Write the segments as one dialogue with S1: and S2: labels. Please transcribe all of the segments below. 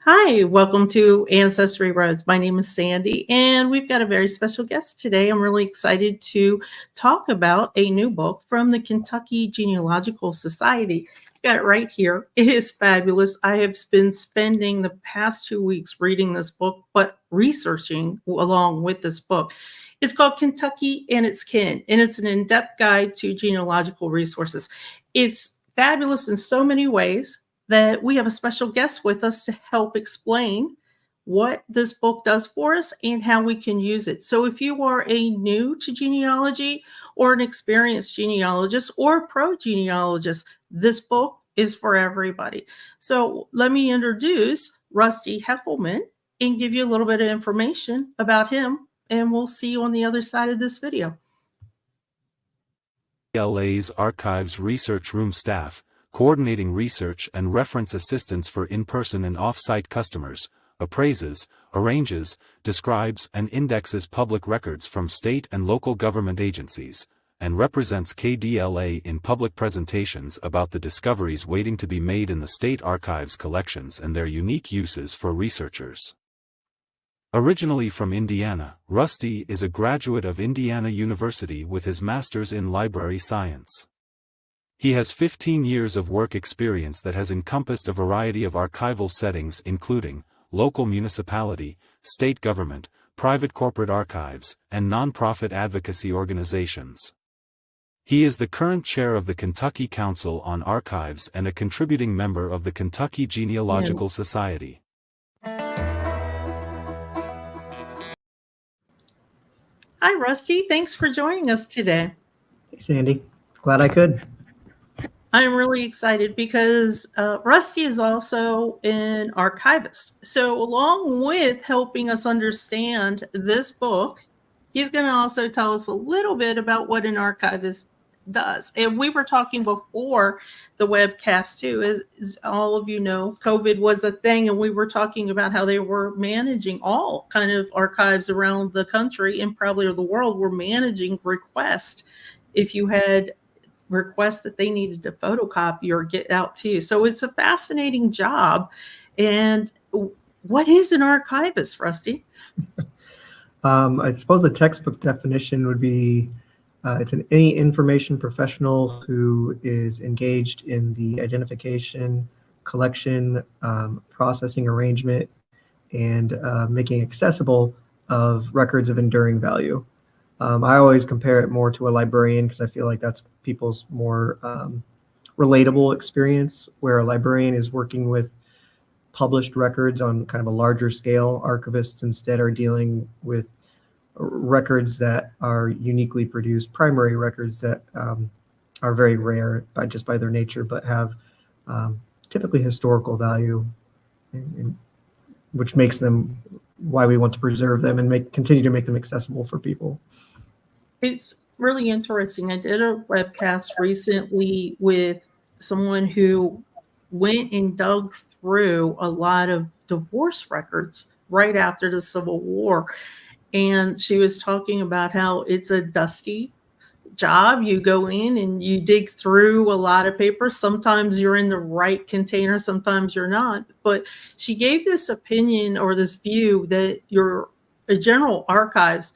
S1: Hi, welcome to Ancestry Rose. My name is Sandy, and we've got a very special guest today. I'm really excited to talk about a new book from the Kentucky Genealogical Society. I've got it right here. It is fabulous. I have been spending the past 2 weeks reading this book, but researching along with this book. It's called Kentucky and Its Kin, and it's an in-depth guide to genealogical resources. It's fabulous in so many ways that we have a special guest with us to help explain what this book does for us and how we can use it. So if you are a new to genealogy or an experienced genealogist or a pro genealogist, this book is for everybody. So let me introduce Rusty Heckaman and give you a little bit of information about him, and we'll see you on the other side of this video.
S2: LA's Archives Research Room staff, coordinating research and reference assistance for in-person and off-site customers, appraises, arranges, describes and indexes public records from state and local government agencies, and represents KDLA in public presentations about the discoveries waiting to be made in the state archives collections and their unique uses for researchers. Originally from Indiana, Rusty is a graduate of Indiana University with his master's in library science. He has 15 years of work experience that has encompassed a variety of archival settings including local municipality, state government, private corporate archives, and nonprofit advocacy organizations. He is the current chair of the Kentucky Council on Archives and a contributing member of the Kentucky Genealogical Society.
S1: Hi, Rusty. Thanks for joining us today.
S3: Hey, Sandy. Glad I could.
S1: I'm really excited because Rusty is also an archivist. So along with helping us understand this book, he's going to also tell us a little bit about what an archivist does. And we were talking before the webcast too, as all of you know, COVID was a thing, and we were talking about how they were managing all kind of archives around the country and probably the world were managing requests. If you had requests that they needed to photocopy or get out to you. So it's a fascinating job. And what is an archivist, Rusty?
S3: I suppose the textbook definition would be it's any information professional who is engaged in the identification, collection, processing, arrangement, and making accessible of records of enduring value. I always compare it more to a librarian because I feel like that's people's more relatable experience, where a librarian is working with published records on kind of a larger scale. Archivists instead are dealing with records that are uniquely produced, primary records that are very rare just by their nature, but have typically historical value, which makes them why we want to preserve them and continue to make them accessible for people.
S1: It's really interesting. I did a webcast recently with someone who went and dug through a lot of divorce records right after the Civil War. And she was talking about how it's a dusty job. You go in and you dig through a lot of papers. Sometimes you're in the right container, sometimes you're not. But she gave this opinion or this view that a general archives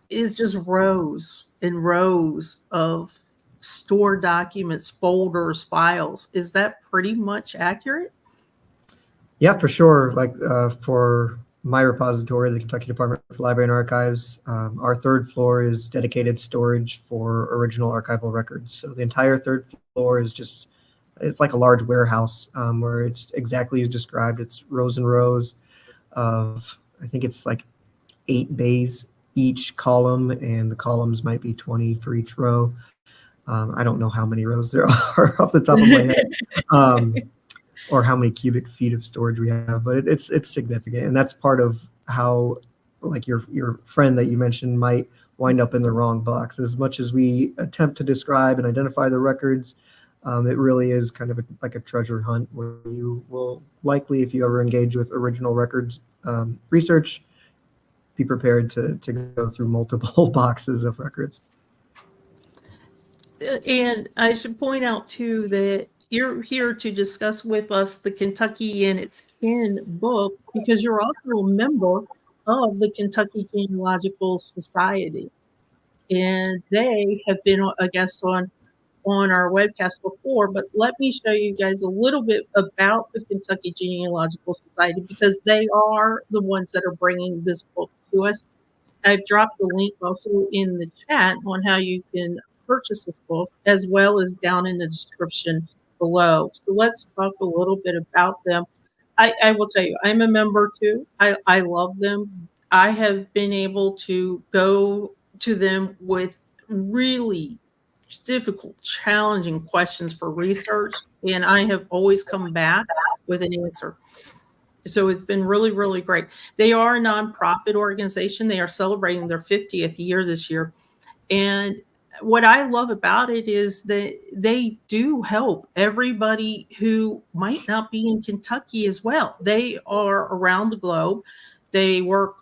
S1: is just rows and rows of stored documents, folders, files. Is that pretty much accurate?
S3: Yeah, for sure. Like for my repository, the Kentucky Department for Library and Archives, our third floor is dedicated storage for original archival records. So the entire third floor is it's like a large warehouse where it's exactly as described. It's rows and rows of, I think it's like 8 bays each column, and the columns might be 20 for each row. I don't know how many rows there are off the top of my head, or how many cubic feet of storage we have, but it's significant. And that's part of how, like your friend that you mentioned might wind up in the wrong box. As much as we attempt to describe and identify the records, it really is kind of like a treasure hunt where you will likely, if you ever engage with original records research, be prepared to go through multiple boxes of records.
S1: And I should point out too that you're here to discuss with us the Kentucky and its Kin book because you're also a member of the Kentucky Genealogical Society. And they have been a guest on our webcast before, but let me show you guys a little bit about the Kentucky Genealogical Society because they are the ones that are bringing this book to us. I've dropped the link also in the chat on how you can purchase this book, as well as down in the description below. So let's talk a little bit about them. I will tell you, I'm a member too. I love them. I have been able to go to them with really difficult, challenging questions for research, and I have always come back with an answer. So it's been really, really great. They are a nonprofit organization. They are celebrating their 50th year this year. And what I love about it is that they do help everybody who might not be in Kentucky as well. They are around the globe. They work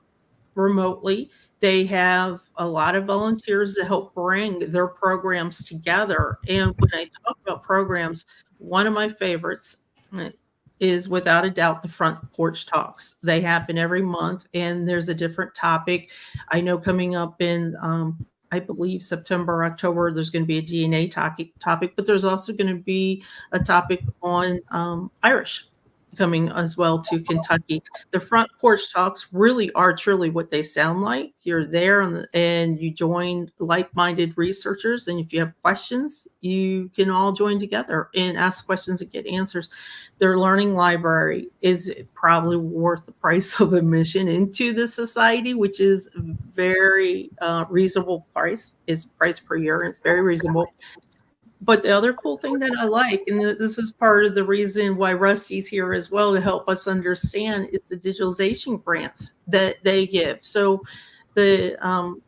S1: remotely. They have a lot of volunteers to help bring their programs together. And when I talk about programs, one of my favorites is without a doubt the Front Porch Talks. They happen every month and there's a different topic. I know coming up in I believe September, October, there's going to be a DNA topic, but there's also going to be a topic on Irish coming as well to Kentucky. The Front Porch Talks really are truly what they sound like. You're there and you join like-minded researchers, and if you have questions, you can all join together and ask questions and get answers. Their learning library is probably worth the price of admission into the society, which is very reasonable price. It's price per year, and it's very reasonable. But the other cool thing that I like, and this is part of the reason why Rusty's here as well to help us understand, is the digitalization grants that they give. So the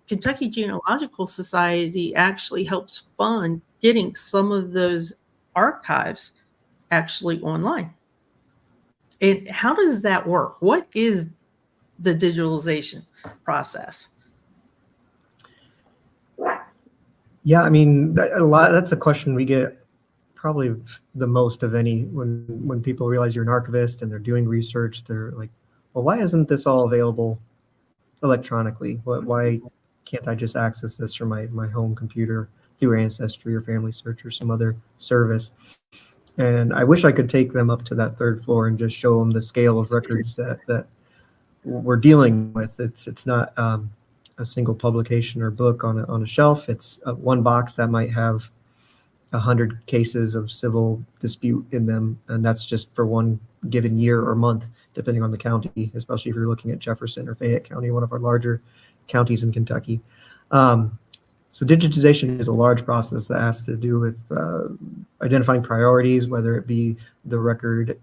S1: Kentucky Genealogical Society actually helps fund getting some of those archives actually online. And how does that work? What is the digitalization process?
S3: Yeah, I mean, that's a question we get probably the most of any when people realize you're an archivist and they're doing research. They're like, well, why isn't this all available electronically? Why can't I just access this from my home computer through Ancestry or Family Search or some other service? And I wish I could take them up to that third floor and just show them the scale of records that we're dealing with. It's not a single publication or book on a shelf. It's one box that might have 100 cases of civil dispute in them, and that's just for one given year or month, depending on the county, especially if you're looking at Jefferson or Fayette County, one of our larger counties in Kentucky. So digitization is a large process that has to do with identifying priorities, whether it be the record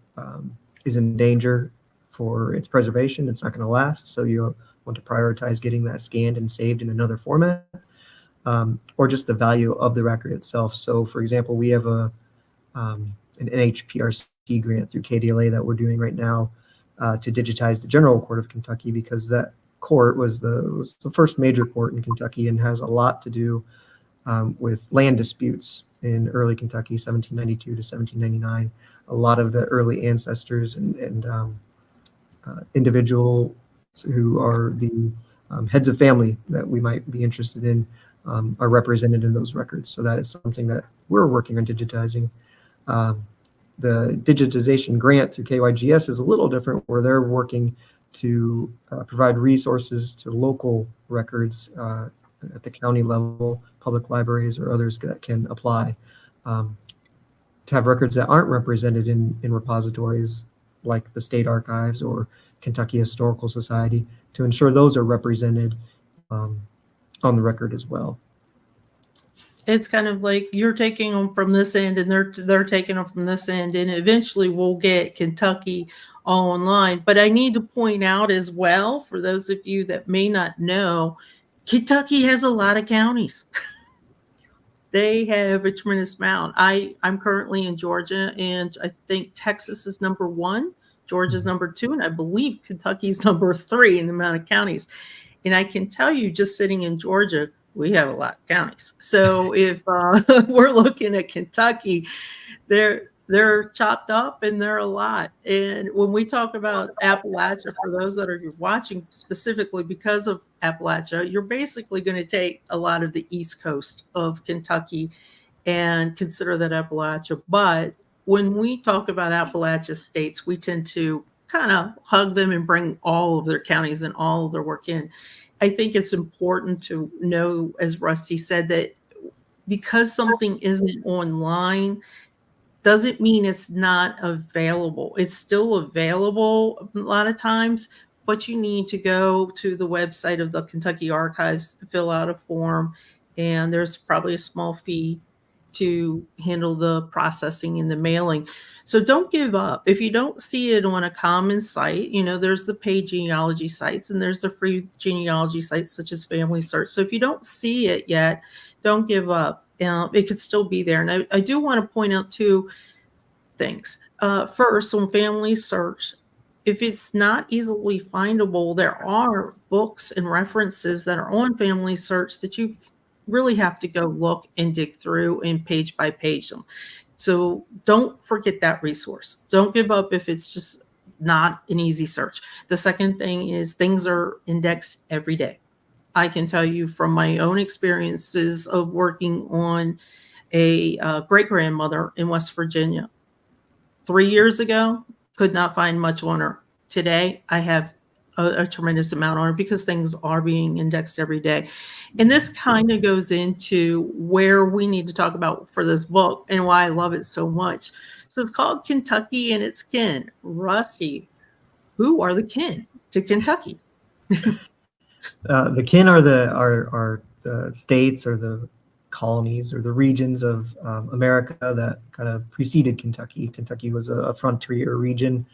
S3: is in danger for its preservation, it's not going to last, so you want to prioritize getting that scanned and saved in another format, or just the value of the record itself. So for example, we have an NHPRC grant through KDLA that we're doing right now to digitize the General Court of Kentucky, because that court was the first major court in Kentucky and has a lot to do with land disputes in early Kentucky, 1792 to 1799. A lot of the early ancestors and individuals who are the heads of family that we might be interested in are represented in those records. So that is something that we're working on digitizing. The digitization grant through KYGS is a little different, where they're working to provide resources to local records at the county level, public libraries or others that can apply to have records that aren't represented in repositories like the state archives or Kentucky Historical Society, to ensure those are represented on the record as well.
S1: It's kind of like you're taking them from this end and they're taking them from this end, and eventually we'll get Kentucky all online. But I need to point out as well, for those of you that may not know, Kentucky has a lot of counties. They have a tremendous amount. I'm currently in Georgia, and I think Texas is number 1. Georgia's number 2, and I believe Kentucky's number 3 in the amount of counties. And I can tell you, just sitting in Georgia, we have a lot of counties. So if we're looking at Kentucky, They're chopped up and they're a lot. And when we talk about Appalachia, for those that are watching specifically because of Appalachia, you're basically going to take a lot of the east coast of Kentucky and consider that Appalachia. But when we talk about Appalachia states, we tend to kind of hug them and bring all of their counties and all of their work in. I think it's important to know, as Rusty said, that because something isn't online doesn't mean it's not available. It's still available a lot of times, but you need to go to the website of the Kentucky Archives, fill out a form, and there's probably a small fee to handle the processing and the mailing. So don't give up. If you don't see it on a common site, there's the paid genealogy sites and there's the free genealogy sites such as Family Search. So if you don't see it yet, don't give up. It could still be there. And I do want to point out two things. First, on Family Search, if it's not easily findable, there are books and references that are on Family Search that you really have to go look and dig through and page by page them. So don't forget that resource. Don't give up if it's just not an easy search. The second thing is things are indexed every day. I can tell you from my own experiences of working on a great-grandmother in West Virginia. 3 years ago, could not find much on her. Today, I have a tremendous amount on her because things are being indexed every day. And this kind of goes into where we need to talk about for this book and why I love it so much. So it's called Kentucky and Its Kin. Rusty, who are the kin to Kentucky?
S3: The kin are the states or the colonies or the regions of America that kind of preceded Kentucky. Kentucky was a frontier region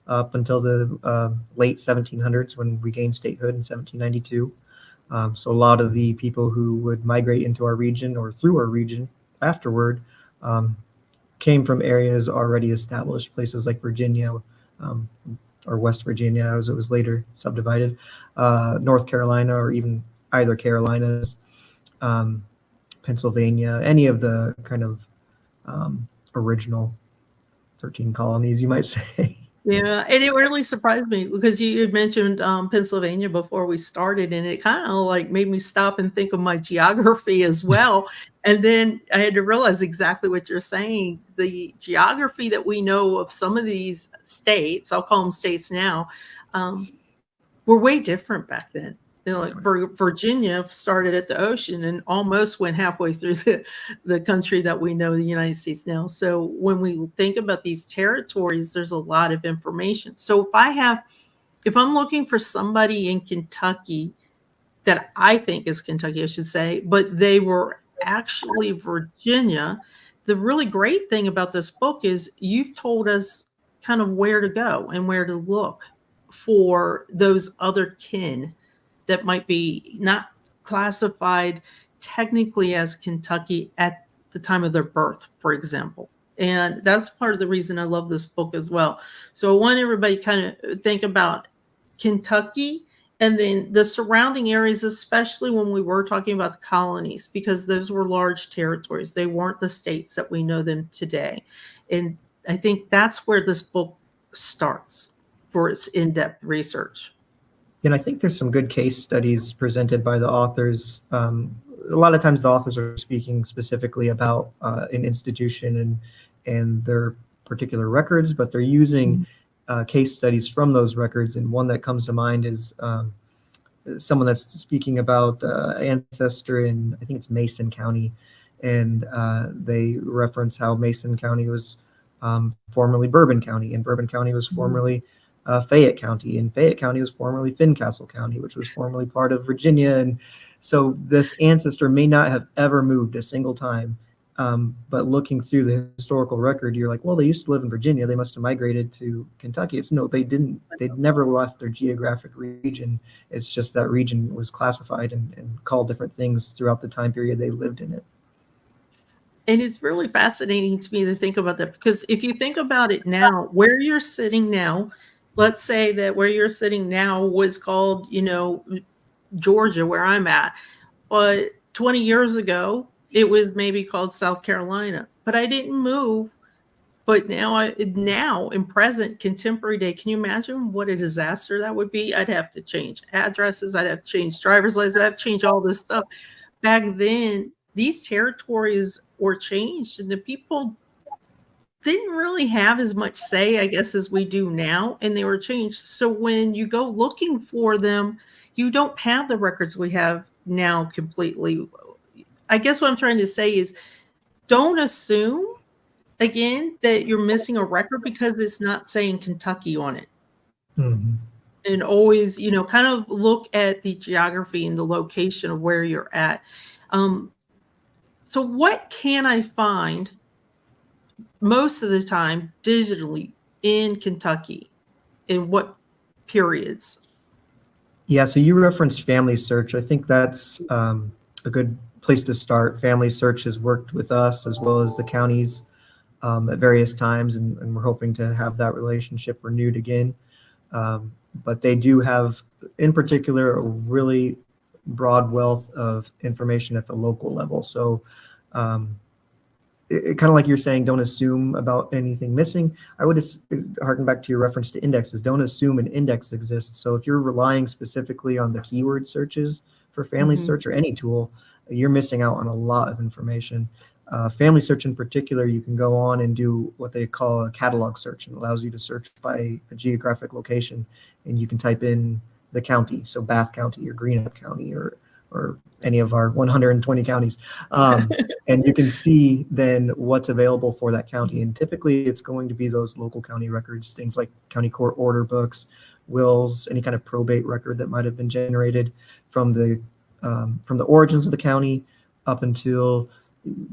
S3: up until the late 1700s when we gained statehood in 1792. So a lot of the people who would migrate into our region or through our region afterward came from areas already established, places like Virginia, or West Virginia as it was later subdivided, North Carolina, or even either Carolinas, Pennsylvania, any of the kind of original 13 colonies, you might say.
S1: Yeah, and it really surprised me because you had mentioned Pennsylvania before we started, and it kind of like made me stop and think of my geography as well. And then I had to realize exactly what you're saying. The geography that we know of some of these states, I'll call them states now, were way different back then. Like Virginia started at the ocean and almost went halfway through the country that we know, the United States now. So when we think about these territories, there's a lot of information. So if I'm looking for somebody in Kentucky that I think is Kentucky, I should say, but they were actually Virginia, the really great thing about this book is you've told us kind of where to go and where to look for those other kin that might be not classified technically as Kentucky at the time of their birth, for example. And that's part of the reason I love this book as well. So I want everybody kind of think about Kentucky and then the surrounding areas, especially when we were talking about the colonies, because those were large territories. They weren't the states that we know them today. And I think that's where this book starts for its in-depth research.
S3: And I think there's some good case studies presented by the authors. A lot of times the authors are speaking specifically about an institution and their particular records, but they're using case studies from those records. And one that comes to mind is someone that's speaking about Ancestry in, I think it's Mason County. And they reference how Mason County was formerly Bourbon County, and Bourbon County was formerly Fayette County, and Fayette County was formerly Fincastle County, which was formerly part of Virginia. And so this ancestor may not have ever moved a single time, but looking through the historical record, you're like, well, they used to live in Virginia. They must have migrated to Kentucky. It's no, they didn't. They never left their geographic region. It's just that region was classified and called different things throughout the time period they lived in it.
S1: And it's really fascinating to me to think about that, because if you think about it now, where you're sitting now, let's say that where you're sitting now was called, Georgia, where I'm at. But 20 years ago, it was maybe called South Carolina. But I didn't move But now in present contemporary day, can you imagine what a disaster that would be? I'd have to change addresses. I'd have to change driver's license. I'd have to change all this stuff. Back then, these territories were changed, and the people didn't really have as much say, I guess, as we do now, and they were changed. So when you go looking for them, you don't have the records we have now completely. I guess what I'm trying to say is, don't assume, again, that you're missing a record because it's not saying Kentucky on it.
S3: Mm-hmm.
S1: And always, kind of look at the geography and the location of where you're at. So what can I find most of the time digitally in Kentucky? In what periods?
S3: Yeah, so you referenced Family Search. I think that's a good place to start. Family Search has worked with us as well as the counties at various times, and we're hoping to have that relationship renewed again. But they do have, in particular, a really broad wealth of information at the local level. So kind of like you're saying, don't assume about anything missing. I would harken back to your reference to indexes. Don't assume an index exists. So if you're relying specifically on the keyword searches for Family Search or any tool, you're missing out on a lot of information. Family Search in particular, you can go on and do what they call a catalog search, and it allows you to search by a geographic location, and you can type in the county, so Bath County or Greenup County or any of our 120 counties, and you can see then what's available for that county. And typically it's going to be those local county records, things like county court order books, wills, any kind of probate record that might have been generated from the origins of the county up until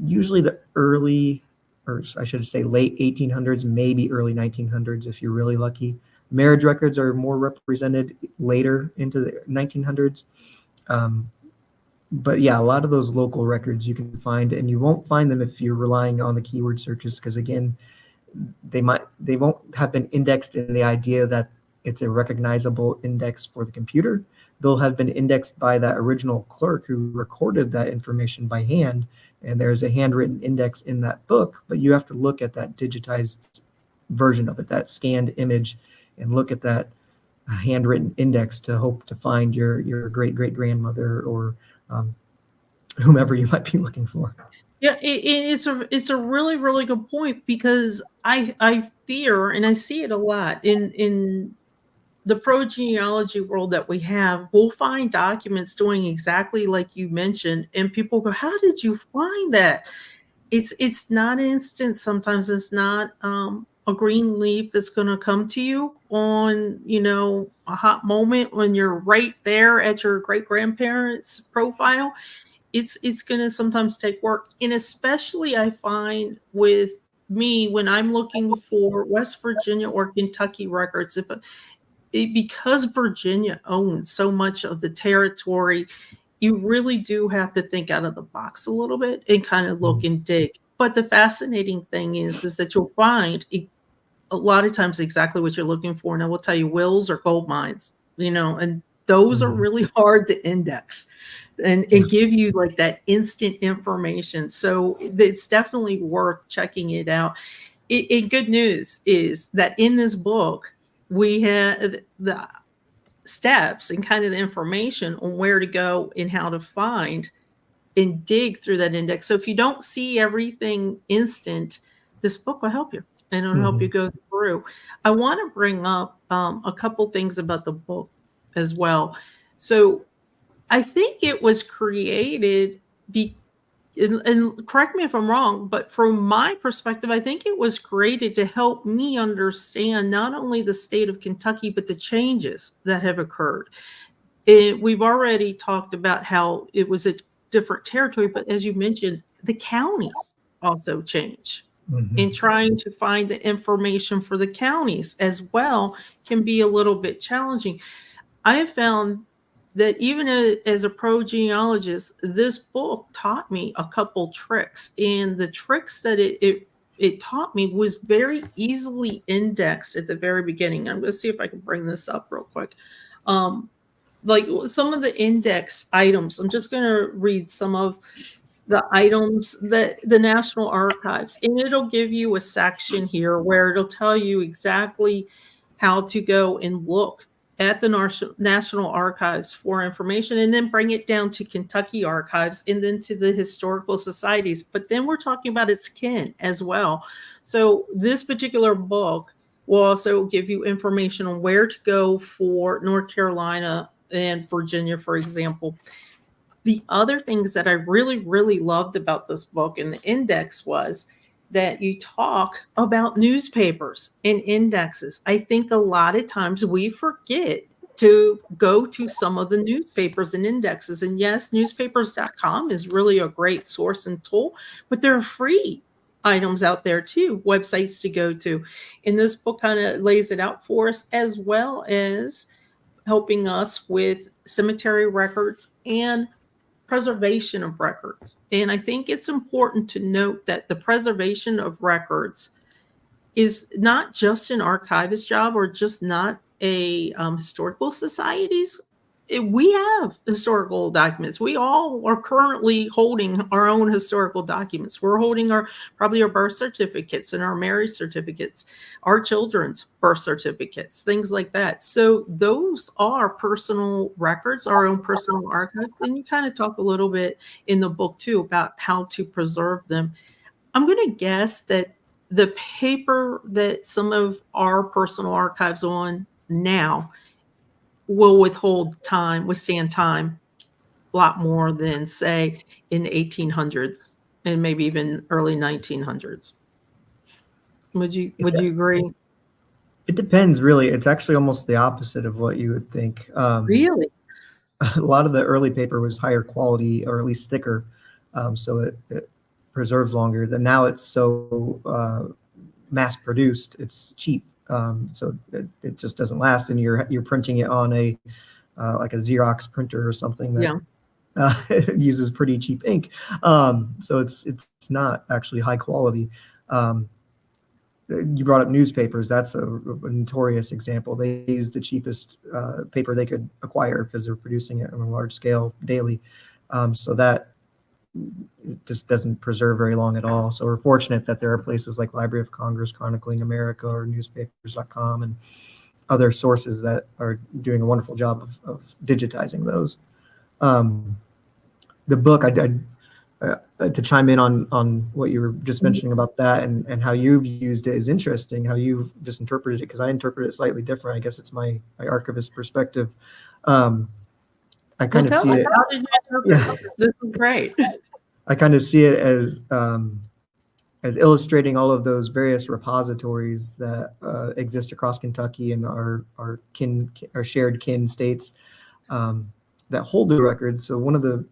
S3: usually the early, or I should say late 1800s, maybe early 1900s if you're really lucky. Marriage records are more represented later into the 1900s. But yeah, a lot of those local records you can find, and you won't find them if you're relying on the keyword searches, because again, they won't have been indexed in the idea that it's a recognizable index for the computer. They'll have been indexed by that original clerk who recorded that information by hand, and there's a handwritten index in that book, but you have to look at that digitized version of it, that scanned image, and look at that handwritten index to hope to find your great-great-grandmother or whomever you might be looking for.
S1: Yeah, it's a really, really good point, because I fear, and I see it a lot in the pro-genealogy world that we have. We'll find documents doing exactly like you mentioned, and people go, how did you find that? It's not instant. Sometimes it's not a green leaf that's going to come to you on, a hot moment when you're right there at your great-grandparents' profile. It's going to sometimes take work. And especially I find with me when I'm looking for West Virginia or Kentucky records, because Virginia owns so much of the territory, you really do have to think out of the box a little bit and kind of look and dig. But the fascinating thing is that you'll find a lot of times exactly what you're looking for. And I will tell you, wills or gold mines, and those are really hard to index and give you like that instant information. So it's definitely worth checking it out. Good news is that in this book, we have the steps and kind of the information on where to go and how to find and dig through that index. So if you don't see everything instant, this book will help you, and it'll help you go through. I want to bring up a couple things about the book as well. So I think it was created and correct me if I'm wrong, but from my perspective, I think it was created to help me understand not only the state of Kentucky, but the changes that have occurred. We've already talked about how it was a different territory, but as you mentioned, the counties also change. And trying to find the information for the counties as well can be a little bit challenging. I have found that even as a pro-genealogist, this book taught me a couple tricks. And the tricks that it taught me was very easily indexed at the very beginning. I'm going to see if I can bring this up real quick. Like some of the index items, I'm just going to read some of the items that the National Archives, and it'll give you a section here where it'll tell you exactly how to go and look at the National Archives for information, and then bring it down to Kentucky Archives and then to the historical societies. But then we're talking about its kin as well. So this particular book will also give you information on where to go for North Carolina and Virginia, for example. The other things that I really, really loved about this book and the index was that you talk about newspapers and indexes. I think a lot of times we forget to go to some of the newspapers and indexes. And yes, newspapers.com is really a great source and tool, but there are free items out there too, websites to go to. And this book kind of lays it out for us, as well as helping us with cemetery records and preservation of records. And I think it's important to note that the preservation of records is not just an archivist job or just not a historical society's. We have historical documents. We all are currently holding our own historical documents. We're holding probably our birth certificates and our marriage certificates, our children's birth certificates, things like that. So those are personal records, our own personal archives. And you kind of talk a little bit in the book too about how to preserve them. I'm going to guess that the paper that some of our personal archives on now will withstand time a lot more than, say, in the 1800s and maybe even early 1900s. Would you agree?
S3: It depends, really. It's actually almost the opposite of what you would think.
S1: Really?
S3: A lot of the early paper was higher quality, or at least thicker, so it preserves longer. And now it's so mass produced, it's cheap. So it just doesn't last, and you're printing it on a like a Xerox printer or something that uses pretty cheap ink. So it's not actually high quality. You brought up newspapers. That's a notorious example. They use the cheapest paper they could acquire because they're producing it on a large scale daily. So that just doesn't preserve very long at all. So we're fortunate that there are places like Library of Congress, Chronicling America, or newspapers.com and other sources that are doing a wonderful job of digitizing those. The book, to chime in on what you were just mentioning about that and how you've used it is interesting, how you've just interpreted it, because I interpret it slightly different. I guess it's my archivist perspective. I kind of see it.
S1: How did you interpret it? This is great.
S3: I kind of see it as illustrating all of those various repositories that exist across Kentucky and our shared kin states that hold the records. So one of the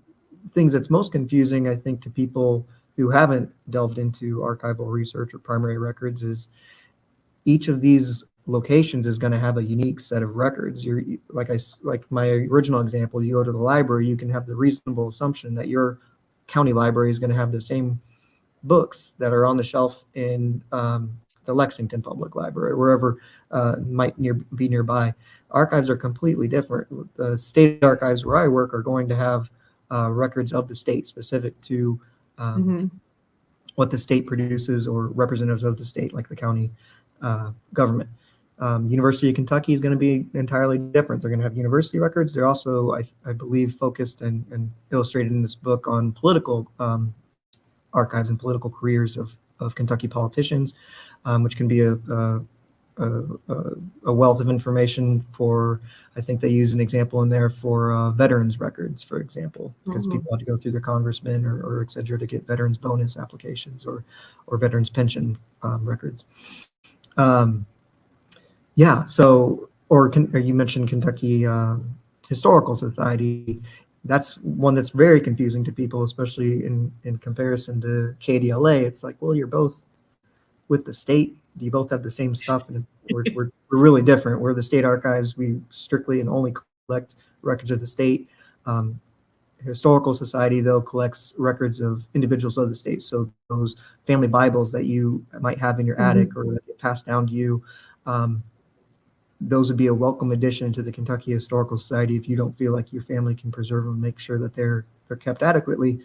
S3: things that's most confusing, I think, to people who haven't delved into archival research or primary records is each of these locations is going to have a unique set of records. Like my original example, you go to the library, you can have the reasonable assumption that your county library is going to have the same books that are on the shelf in the Lexington Public Library, wherever might be nearby. Archives are completely different. The state archives where I work are going to have records of the state specific to what the state produces, or representatives of the state, like the county government. University of Kentucky is going to be entirely different. They're going to have university records. They're also, I believe, focused and illustrated in this book on political archives and political careers of Kentucky politicians, which can be a wealth of information for, I think they use an example in there for veterans records, for example, because people have to go through their congressmen or et cetera to get veterans bonus applications or veterans pension records. So, or you mentioned Kentucky Historical Society. That's one that's very confusing to people, especially in comparison to KDLA. It's like, well, you're both with the state. You both have the same stuff, and we're really different. We're the state archives. We strictly and only collect records of the state. Historical Society, though, collects records of individuals of the state. So those family Bibles that you might have in your attic or that get passed down to you, those would be a welcome addition to the Kentucky Historical Society if you don't feel like your family can preserve them and make sure that they're kept adequately.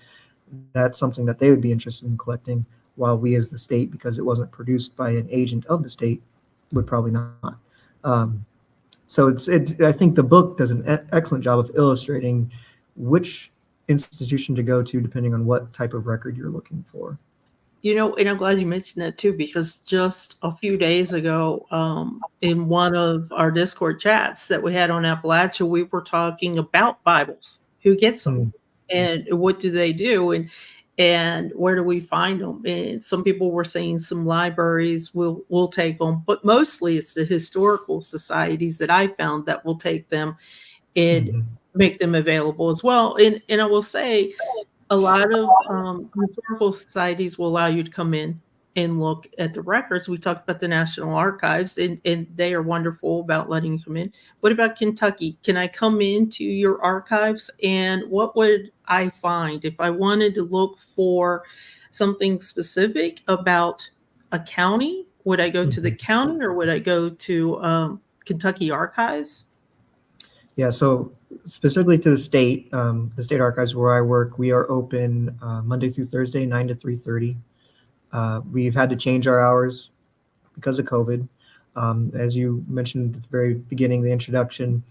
S3: that's something that they would be interested in collecting, while we as the state, because it wasn't produced by an agent of the state, would probably not. So I think the book does an excellent job of illustrating which institution to go to depending on what type of record you're looking for.
S1: You know, and I'm glad you mentioned that too, because just a few days ago, in one of our Discord chats that we had on Appalachia, we were talking about Bibles. Who gets them, and what do they do, and where do we find them? And some people were saying some libraries will take them, but mostly it's the historical societies that I found that will take them and make them available as well. And I will say, a lot of historical societies will allow you to come in and look at the records. We talked about the National Archives, and they are wonderful about letting you come in. What about Kentucky? Can I come into your archives, and what would I find if I wanted to look for something specific about a county? Would I go to the county, or would I go to Kentucky Archives?
S3: Yeah, so specifically to the state archives where I work, we are open Monday through Thursday, 9 to 3:30. We've had to change our hours because of COVID. As you mentioned at the very beginning, the introduction,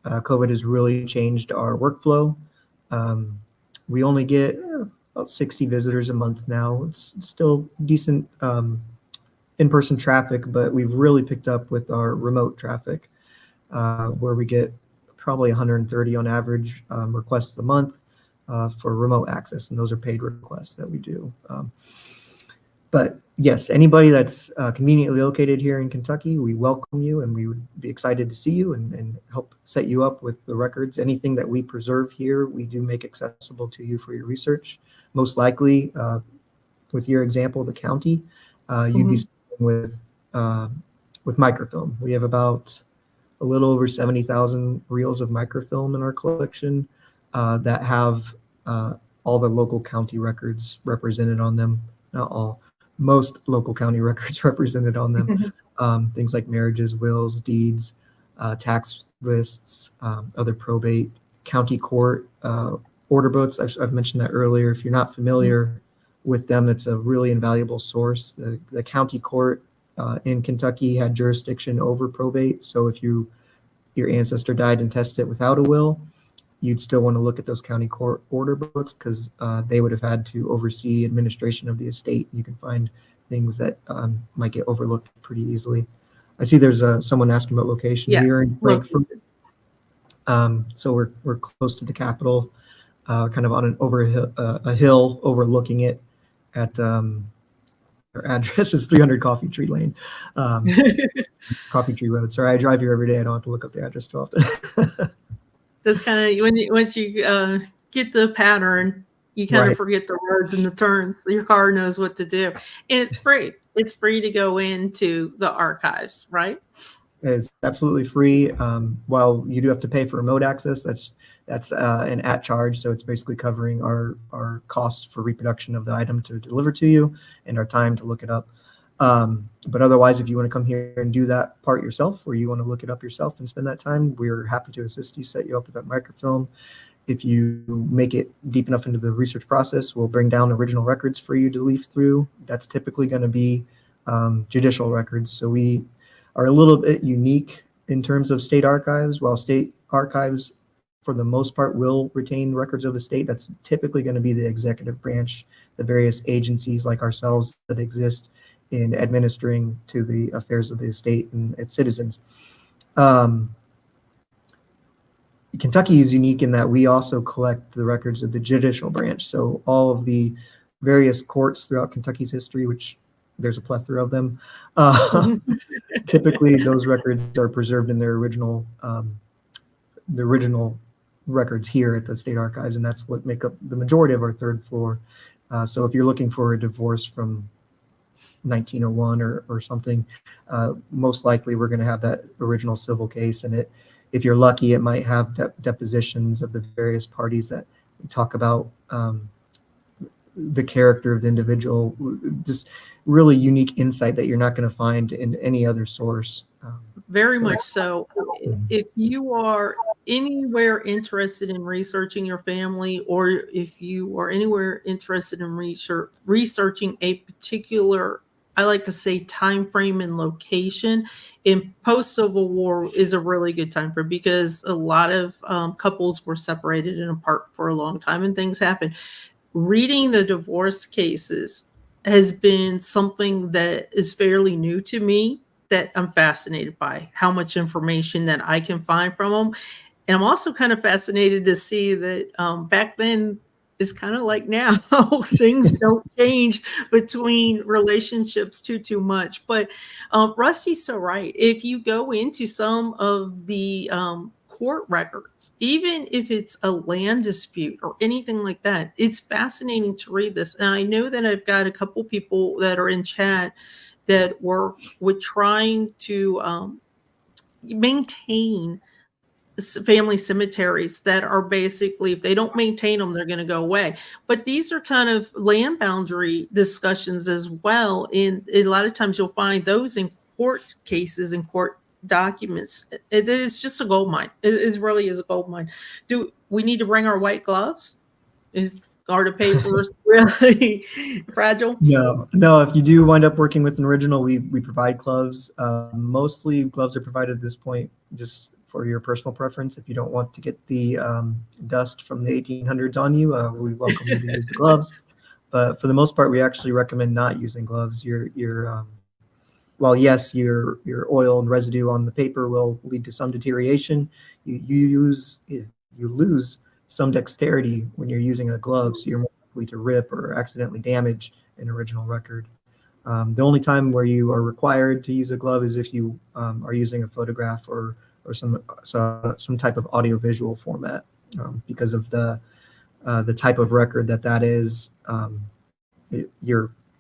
S3: COVID has really changed our workflow. We only get about 60 visitors a month now. It's still decent in-person traffic, but we've really picked up with our remote traffic, where we get probably 130 on average requests a month for remote access, and those are paid requests that we do. But yes, anybody that's conveniently located here in Kentucky, we welcome you, and we would be excited to see you and help set you up with the records. Anything that we preserve here, we do make accessible to you for your research. Most likely, with your example, the county, you'd be starting with microfilm. We have about a little over 70,000 reels of microfilm in our collection that have all the local county records represented on them. Not all, most local county records represented on them. Things like marriages, wills, deeds, tax lists, other probate, county court order books. I've mentioned that earlier. If you're not familiar with them, it's a really invaluable source. The county court in Kentucky had jurisdiction over probate. So if your ancestor died and tested without a will, you'd still want to look at those county court order books, because they would have had to oversee administration of the estate. You can find things that might get overlooked pretty easily. I see there's someone asking about location.
S1: Yeah.
S3: We are in Frankfort. So we're close to the Capitol, kind of on a hill overlooking it. At our address is 300 Coffee Tree Lane, Coffee Tree Road. Sorry, I drive here every day. I don't have to look up the address too often.
S1: That's kind of once you get the pattern, you kind of forget the roads and the turns. Your car knows what to do, and it's free. It's free to go into the archives, right?
S3: It's absolutely free. While you do have to pay for remote access, that's an at charge. So it's basically covering our costs for reproduction of the item to deliver to you and our time to look it up. But otherwise, if you want to come here and do that part yourself, or you want to look it up yourself and spend that time, we're happy to assist you, set you up with that microfilm. If you make it deep enough into the research process, we'll bring down original records for you to leaf through. That's typically going to be judicial records. So we are a little bit unique in terms of state archives. While state archives, for the most part, will retain records of the state, that's typically going to be the executive branch, the various agencies like ourselves that exist in administering to the affairs of the state and its citizens. Kentucky is unique in that we also collect the records of the judicial branch. So all of the various courts throughout Kentucky's history, which there's a plethora of them, typically those records are preserved in their original records here at the state archives, and that's what make up the majority of our third floor. So if you're looking for a divorce from 1901 or something, most likely we're going to have that original civil case in it. If you're lucky, it might have depositions of the various parties that talk about the character of the individual, just really unique insight that you're not going to find in any other source.
S1: Very
S3: So-
S1: much so. If you are anywhere interested in researching your family, or if you are anywhere interested in researching a particular, I like to say, time frame and location, in post-Civil War is a really good time frame, because a lot of couples were separated and apart for a long time and things happen. Reading the divorce cases has been something that is fairly new to me, that I'm fascinated by how much information that I can find from them. And I'm also kind of fascinated to see that back then is kind of like now. Things don't change between relationships too much. But Rusty's so right. If you go into some of the court records, even if it's a land dispute or anything like that, it's fascinating to read this. And I know that I've got a couple people that are in chat that work with trying to maintain family cemeteries that are basically, if they don't maintain them, they're going to go away. But these are kind of land boundary discussions as well. And a lot of times you'll find those in court cases and court documents. It is just a gold mine. It really is a gold mine. Do we need to bring our white gloves? Are the papers really fragile?
S3: No. If you do wind up working with an original, we provide gloves. Mostly gloves are provided at this point just for your personal preference. If you don't want to get the dust from the 1800s on you, we welcome you to use the gloves. But for the most part, we actually recommend not using gloves. Well, yes, your oil and residue on the paper will lead to some deterioration. You lose some dexterity when you're using a glove, so you're more likely to rip or accidentally damage an original record. The only time where you are required to use a glove is if you are using a photograph or some type of audiovisual format, because of the type of record that is.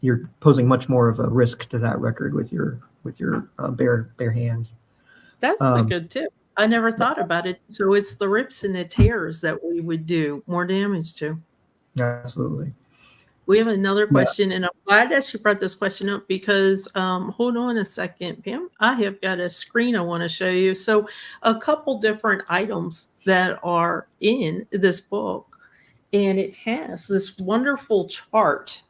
S3: You're posing much more of a risk to that record with your bare hands.
S1: That's a good tip. I never thought about it. So it's the rips and the tears that we would do more damage to.
S3: Absolutely.
S1: We have another question, and I'm glad that you brought this question up, because hold on a second, Pam. I have got a screen I want to show you. So a couple different items that are in this book, and it has this wonderful chart.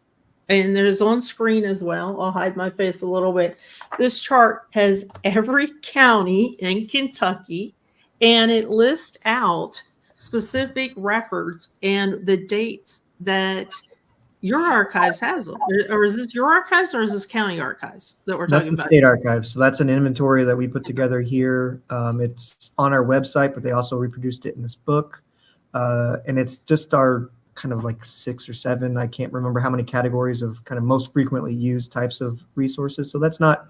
S1: And there's on screen as well. I'll hide my face a little bit. This chart has every county in Kentucky, and it lists out specific records and the dates that your archives has them. Or is this your archives, or is this county archives that we're talking about?
S3: That's the state archives. So that's an inventory that we put together here. It's on our website, but they also reproduced it in this book. And it's just our kind of like 6 or 7, I can't remember how many categories of kind of most frequently used types of resources. So that's not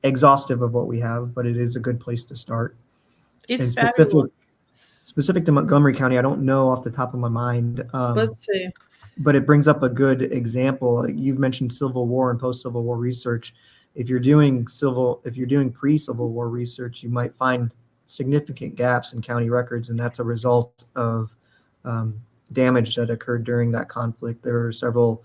S3: exhaustive of what we have, but it is a good place to start.
S1: It's
S3: specific to Montgomery County, I don't know off the top of my mind.
S1: Let's see.
S3: But it brings up a good example. You've mentioned Civil War and post-Civil War research. If you're doing pre-Civil War research, you might find significant gaps in county records, and that's a result of damage that occurred during that conflict. There were several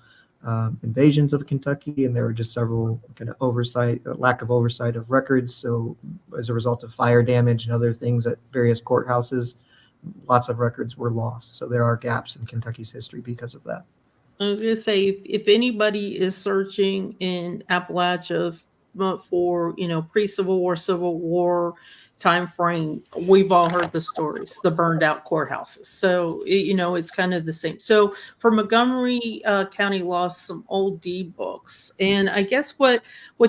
S3: invasions of Kentucky, and there were just several kind of lack of oversight of records. So as a result of fire damage and other things at various courthouses, lots of records were lost. So there are gaps in Kentucky's history because of that.
S1: I was going to say, if anybody is searching in Appalachia for, pre-Civil War, Civil War time frame, we've all heard the stories, the burned out courthouses. So, it's kind of the same. So for Montgomery County lost some old deed books. And I guess what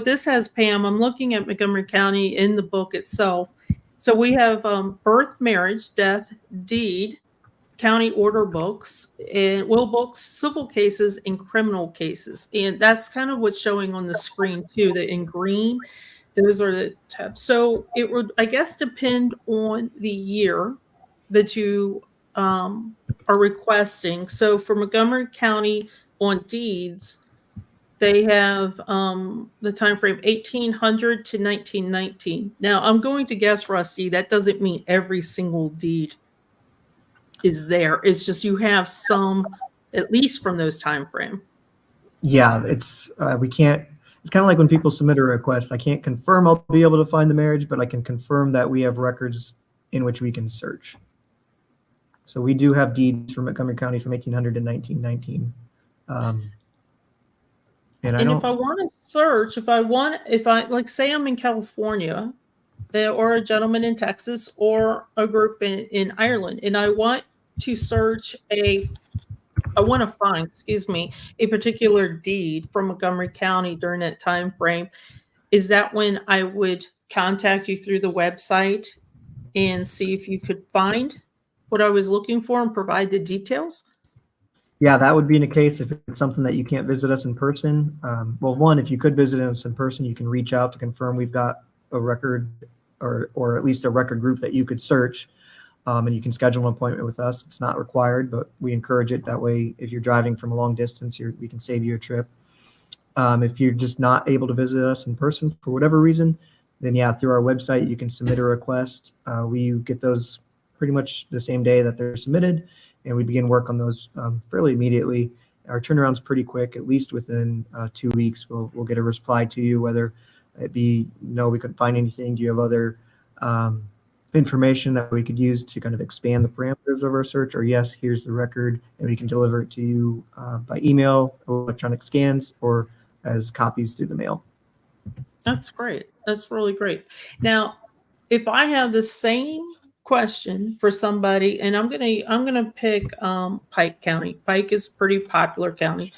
S1: this has, Pam, I'm looking at Montgomery County in the book itself. So we have birth, marriage, death, deed, county order books, and will books, civil cases, and criminal cases. And that's kind of what's showing on the screen too, that in green, those are the tabs. So it would, I guess, depend on the year that you are requesting. So for Montgomery County on deeds, they have the time frame 1800 to 1919. Now, I'm going to guess, Rusty, that doesn't mean every single deed is there. It's just you have some, at least from those time frame.
S3: Yeah, it's we can't. it's kind of like when people submit a request. I can't confirm I'll be able to find the marriage, but I can confirm that we have records in which we can search. So we do have deeds from Montgomery County from 1800 to 1919. And
S1: if I want to search, if I like, say I'm in California, or a gentleman in Texas, or a group in Ireland, and I want to search I want to find, a particular deed from Montgomery County during that time frame, is that when I would contact you through the website and see if you could find what I was looking for and provide the details?
S3: Yeah, that would be in a case if it's something that you can't visit us in person. Well, one, if you could visit us in person, you can reach out to confirm we've got a record, or at least a record group that you could search, and you can schedule an appointment with us. It's not required, but we encourage it. That way, if you're driving from a long distance, we can save you a trip. If you're just not able to visit us in person for whatever reason, then yeah, through our website, you can submit a request. We get those pretty much the same day that they're submitted, and we begin work on those fairly immediately. Our turnaround's pretty quick. At least within 2 weeks, we'll get a reply to you, whether it be, no, we couldn't find anything. Do you have other information that we could use to kind of expand the parameters of our search? Or yes, here's the record, and we can deliver it to you by email, electronic scans, or as copies through the mail.
S1: That's great. That's really great. Now, if I have the same question for somebody, and I'm gonna pick Pike County. Pike is a pretty popular county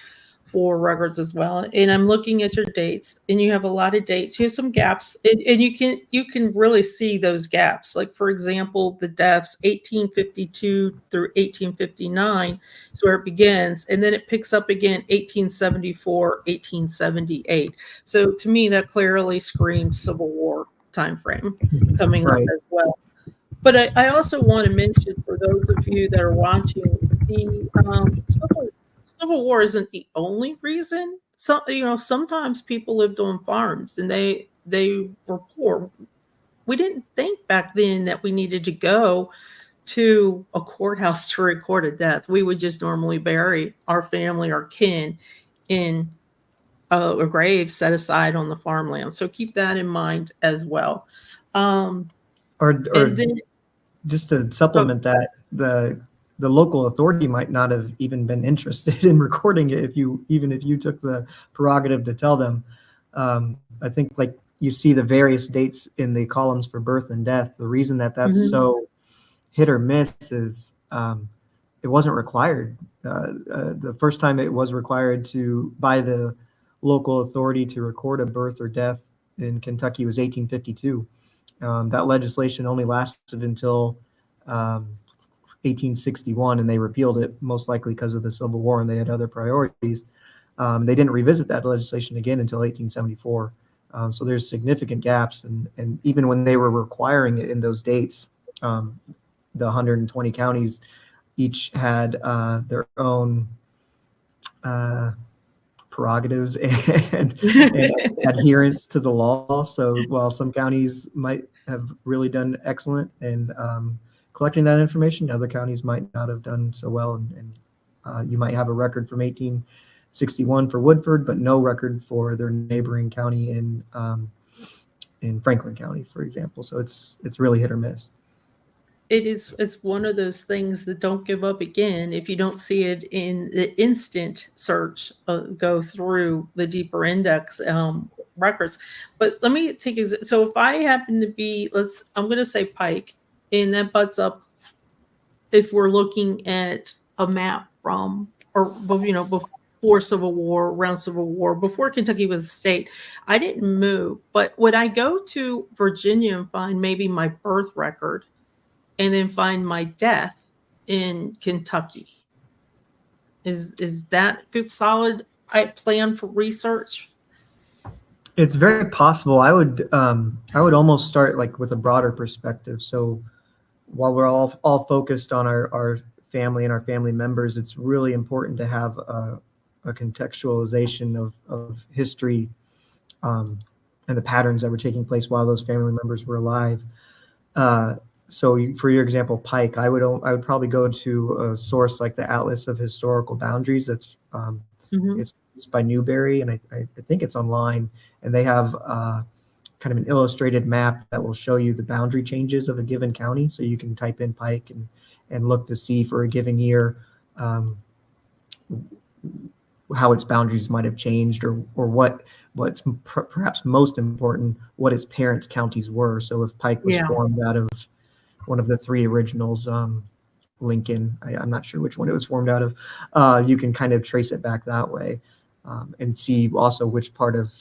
S1: for records as well. And I'm looking at your dates, and you have a lot of dates. You have some gaps, and you can really see those gaps. Like, for example, the deaths 1852 through 1859 is where it begins, and then it picks up again 1874, 1878. So to me, that clearly screams Civil War time frame coming up as well. But I also want to mention, for those of you that are watching, the Civil War isn't the only reason. Sometimes people lived on farms and they were poor. We didn't think back then that we needed to go to a courthouse to record a death. We would just normally bury our family, our kin, in a grave set aside on the farmland. So keep that in mind as well.
S3: Or then, just to supplement that, the local authority might not have even been interested in recording it if you took the prerogative to tell them. I think, like, you see the various dates in the columns for birth and death. The reason that's so hit or miss is it wasn't required. The first time it was required by the local authority to record a birth or death in Kentucky was 1852. That legislation only lasted until 1861, and they repealed it, most likely because of the Civil War, and they had other priorities. They didn't revisit that legislation again until 1874. So there's significant gaps, and even when they were requiring it in those dates, the 120 counties each had their own prerogatives and adherence to the law. So while some counties might have really done excellent in collecting that information, other counties might not have done so well. And you might have a record from 1861 for Woodford, but no record for their neighboring county in Franklin County, for example. So it's really hit or miss.
S1: It's one of those things that don't give up again if you don't see it in the instant search, go through the deeper index records. But let me take so if I happen to be, I'm going to say Pike, and that butts up, if we're looking at a map from, or before Civil War, around Civil War, before Kentucky was a state. I didn't move, but would I go to Virginia and find maybe my birth record, and then find my death in Kentucky? Is that a good, solid plan for research?
S3: It's very possible. I would almost start like with a broader perspective. So while we're all focused on our family and our family members, it's really important to have a contextualization of history and the patterns that were taking place while those family members were alive. So for your example, Pike, I would probably go to a source like the Atlas of Historical Boundaries. It's produced by Newberry, and I think it's online, and they have kind of an illustrated map that will show you the boundary changes of a given county. So you can type in Pike and look to see for a given year how its boundaries might have changed, or what's perhaps most important, what its parents' counties were. So if Pike was formed out of one of the three originals, Lincoln, I'm not sure which one it was formed out of, you can kind of trace it back that way, and see also which part of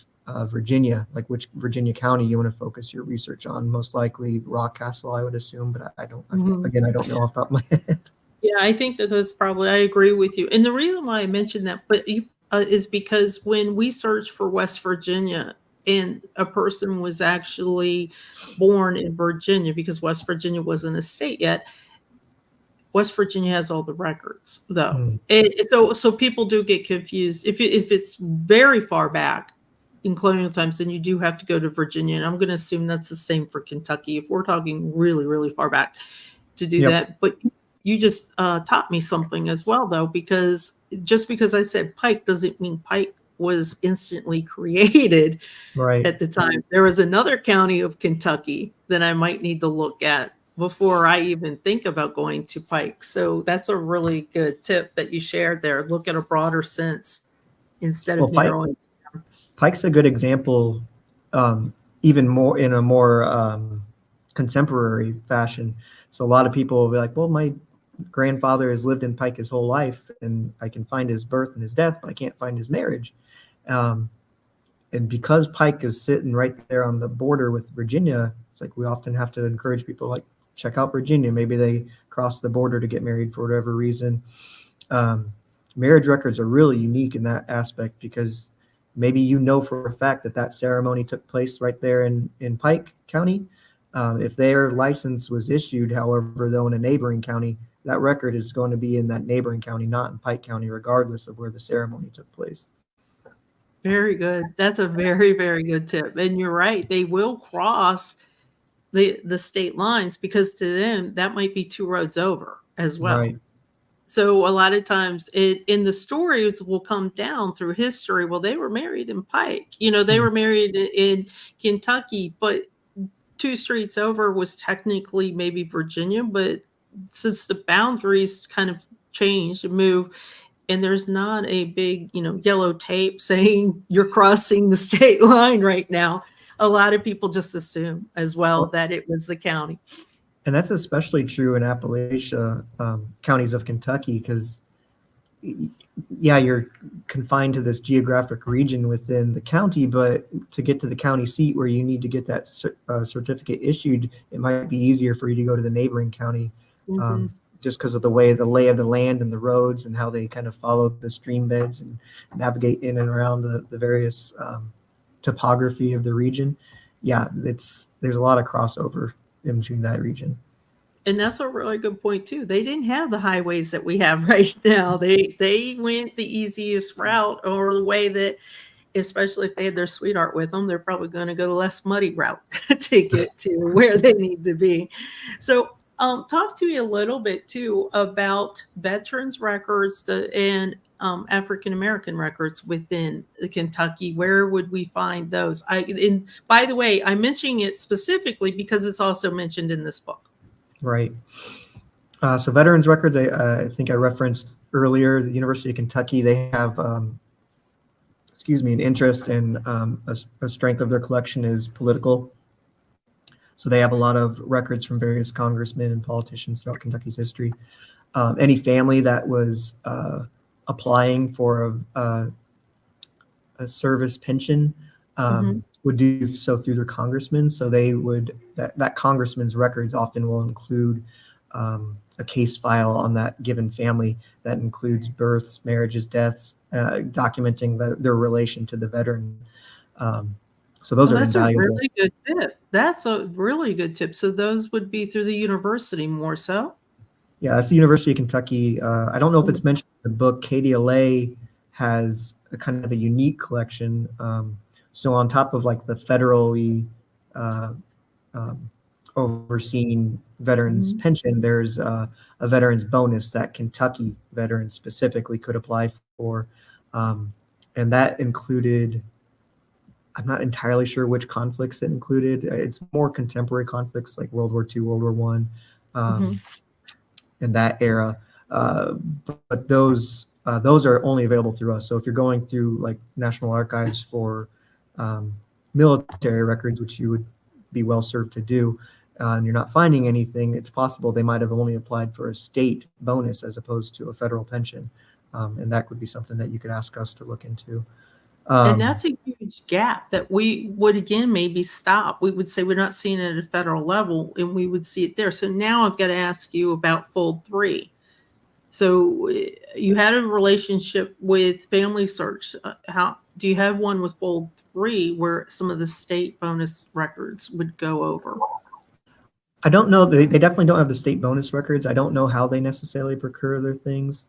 S3: Virginia, like which Virginia county you want to focus your research on. Most likely Rockcastle, I would assume, but I don't, again, I don't know off the top of my head.
S1: Yeah, I think that's probably, I agree with you. And the reason why I mentioned that, but is because when we searched for West Virginia and a person was actually born in Virginia, because West Virginia wasn't a state yet, West Virginia has all the records, though. So people do get confused. If it's very far back in colonial times, then you do have to go to Virginia. And I'm going to assume that's the same for Kentucky if we're talking really, really far back to do that. But you just taught me something as well, though, because just because I said Pike doesn't mean Pike was instantly created at the time. There was another county of Kentucky that I might need to look at before I even think about going to Pike. So that's a really good tip that you shared there. Look at a broader sense instead of narrowing.
S3: Pike's a good example, even more in a more contemporary fashion. So a lot of people will be like, well, my grandfather has lived in Pike his whole life, and I can find his birth and his death, but I can't find his marriage. And because Pike is sitting right there on the border with Virginia, it's like we often have to encourage people, like, check out Virginia. Maybe they crossed the border to get married for whatever reason. Marriage records are really unique in that aspect, because maybe you know for a fact that that ceremony took place right there in Pike County. If their license was issued, however, though, in a neighboring county, that record is going to be in that neighboring county, not in Pike County, regardless of where the ceremony took place.
S1: Very good. That's a very, very good tip. And you're right. They will cross the state lines, because to them, that might be 2 roads over as well.
S3: Right.
S1: So a lot of times in the stories will come down through history. Well, they were married in Pike. They were married in Kentucky, but 2 streets over was technically maybe Virginia. But since the boundaries kind of changed and moved, and there's not a big, yellow tape saying you're crossing the state line right now, a lot of people just assume as well that it was the county.
S3: And that's especially true in Appalachia, counties of Kentucky, because, you're confined to this geographic region within the county, but to get to the county seat where you need to get that certificate issued, it might be easier for you to go to the neighboring county, just because of the lay of the land and the roads and how they kind of follow the stream beds and navigate in and around the various topography of the region. There's a lot of crossover in between that region.
S1: And that's a really good point too. They didn't have the highways that we have right now. They went the easiest route, or the way that, especially if they had their sweetheart with them, they're probably going to go the less muddy route to get to where they need to be. So talk to me a little bit too about veterans records and African-American records within Kentucky. Where would we find those? And by the way, I'm mentioning it specifically because it's also mentioned in this book.
S3: Right. So veterans records, I think I referenced earlier, the University of Kentucky, they have, an interest in a strength of their collection is political. So they have a lot of records from various congressmen and politicians throughout Kentucky's history. Any family that was applying for a service pension would do so through their congressman. So they would, that congressman's records often will include a case file on that given family that includes births, marriages, deaths, documenting their relation to the veteran. So those are invaluable.
S1: That's a really good tip. That's a really good tip. So those would be through the university more so?
S3: Yeah, that's the University of Kentucky. I don't know if it's mentioned in the book. 𝗪𝗪𝗪 has a kind of a unique collection. So on top of like the federally overseen veterans pension, there's a veterans bonus that Kentucky veterans specifically could apply for. And that included, I'm not entirely sure which conflicts it included. It's more contemporary conflicts like World War II, World War One, in that era. But those are only available through us. So if you're going through like National Archives for military records, which you would be well served to do, and you're not finding anything, it's possible they might have only applied for a state bonus as opposed to a federal pension. And that would be something that you could ask us to look into.
S1: And that's a huge gap that we would, again, maybe stop. We would say we're not seeing it at a federal level, and we would see it there. So now I've got to ask you about Fold 3. So you had a relationship with Family Search. How do you have one with Fold 3 where some of the state bonus records would go over?
S3: I don't know. They definitely don't have the state bonus records. I don't know how they necessarily procure their things.